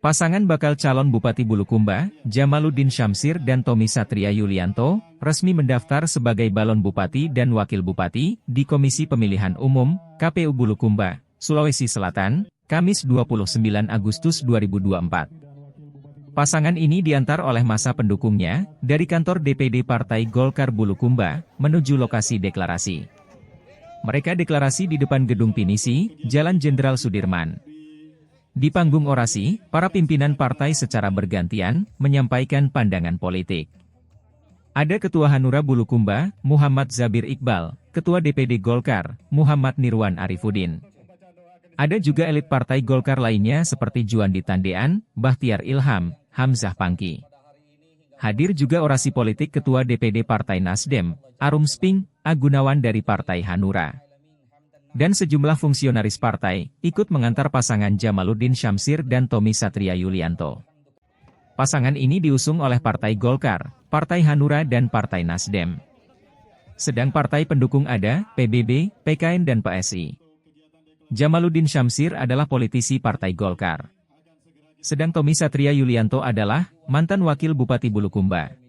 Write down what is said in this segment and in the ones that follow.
Pasangan bakal calon Bupati Bulukumba, Jamaluddin Syamsir dan Tommy Satria Yulianto, resmi mendaftar sebagai balon Bupati dan Wakil Bupati di Komisi Pemilihan Umum, KPU Bulukumba, Sulawesi Selatan, Kamis 29 Agustus 2024. Pasangan ini diantar oleh masa pendukungnya, dari kantor DPD Partai Golkar Bulukumba, menuju lokasi deklarasi. Mereka deklarasi di depan Gedung Pinisi, Jalan Jenderal Sudirman. Di panggung orasi, para pimpinan partai secara bergantian menyampaikan pandangan politik. Ada Ketua Hanura Bulukumba, Muhammad Zabir Iqbal, Ketua DPD Golkar, Muhammad Nirwan Arifudin. Ada juga elit partai Golkar lainnya seperti Juandi Tandean, Bahtiar Ilham, Hamzah Pangki. Hadir juga orasi politik Ketua DPD Partai Nasdem, Arum Sping, Agunawan dari Partai Hanura. Dan sejumlah fungsionaris partai, ikut mengantar pasangan Jamaluddin Syamsir dan Tommy Satria Yulianto. Pasangan ini diusung oleh Partai Golkar, Partai Hanura dan Partai Nasdem. Sedang partai pendukung ada, PBB, PKN dan PSI. Jamaluddin Syamsir adalah politisi Partai Golkar. Sedang Tommy Satria Yulianto adalah mantan Wakil Bupati Bulukumba.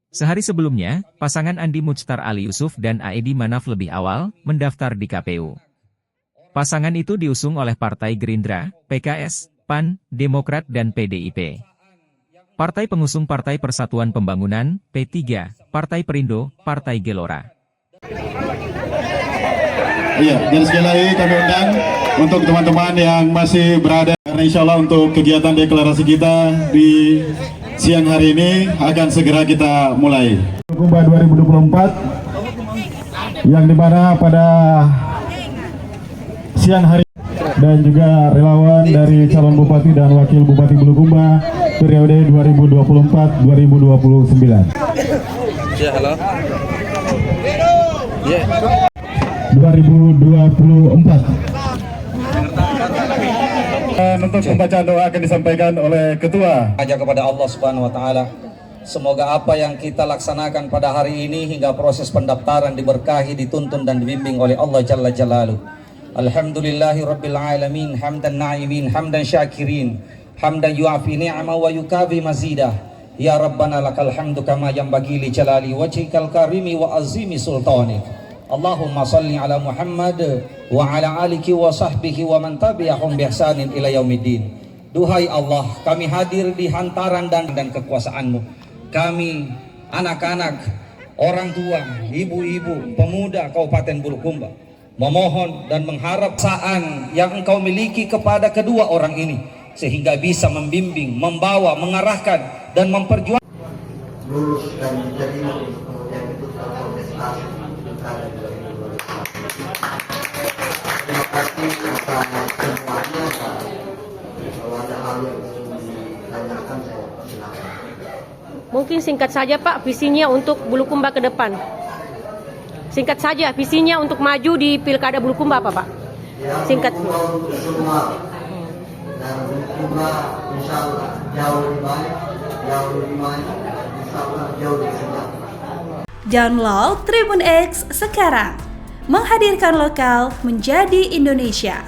Sehari sebelumnya, pasangan Andi Muchtar Ali Yusuf dan Aedi Manaf lebih awal mendaftar di KPU. Pasangan itu diusung oleh Partai Gerindra, PKS, PAN, Demokrat dan PDIP. Partai pengusung Partai Persatuan Pembangunan, P3, Partai Perindo, Partai Gelora. Iya, dan sekali lagi kami undang untuk teman-teman yang masih berada, karena insya Allah untuk kegiatan deklarasi kita di siang hari ini akan segera kita mulai. Bulukumba 2024 yang dimana pada siang hari dan juga relawan dari calon Bupati dan Wakil Bupati Bulukumba periode 2024-2029. Ya, halo. Ya. 2024. Untuk pembacaan doa akan disampaikan oleh Ketua. Aja kepada Allah Subhanahu wa taala. Semoga apa yang kita laksanakan pada hari ini hingga proses pendaftaran diberkahi, dituntun dan dibimbing oleh Allah Jalla Jalaluh. Alhamdulillahi rabbil alamin, hamdan na'imin, hamdan syakirin, hamdan yu'afi ni'ama wa yukafi mazidah. Ya Rabbana lakal hamdu kama yanbaghi li jalali wajhikal karimi wa azimi sultanik. Allahumma salli ala Muhammad wa ala alihi wa sahbihi wa man tabi'ahum bi ihsanin ila yaumiddin. Duhai Allah, kami hadir di hantaran dan kekuasaan-Mu. Kami anak-anak, orang tua, ibu-ibu, pemuda Kabupaten Bulukumba memohon dan mengharap saan yang Engkau miliki kepada kedua orang ini sehingga bisa membimbing, membawa, mengarahkan dan memperjuangkan lulus dan menjadi kemudian itu kontestasi pilkada 2024. Terima kasih atas semuanya. Kalau ada hal yang ingin ditanyakan saya silakan. Mungkin singkat saja Pak, visinya untuk Bulukumba ke depan. Singkat saja, visinya untuk maju di pilkada Bulukumba apa Pak? Singkat. Untuk semua dan Bulukumba insya Allah jauh lebih baik, jauh lebih maju, insya Allah jauh lebih sejahtera. Download Tribun X sekarang, menghadirkan lokal menjadi Indonesia.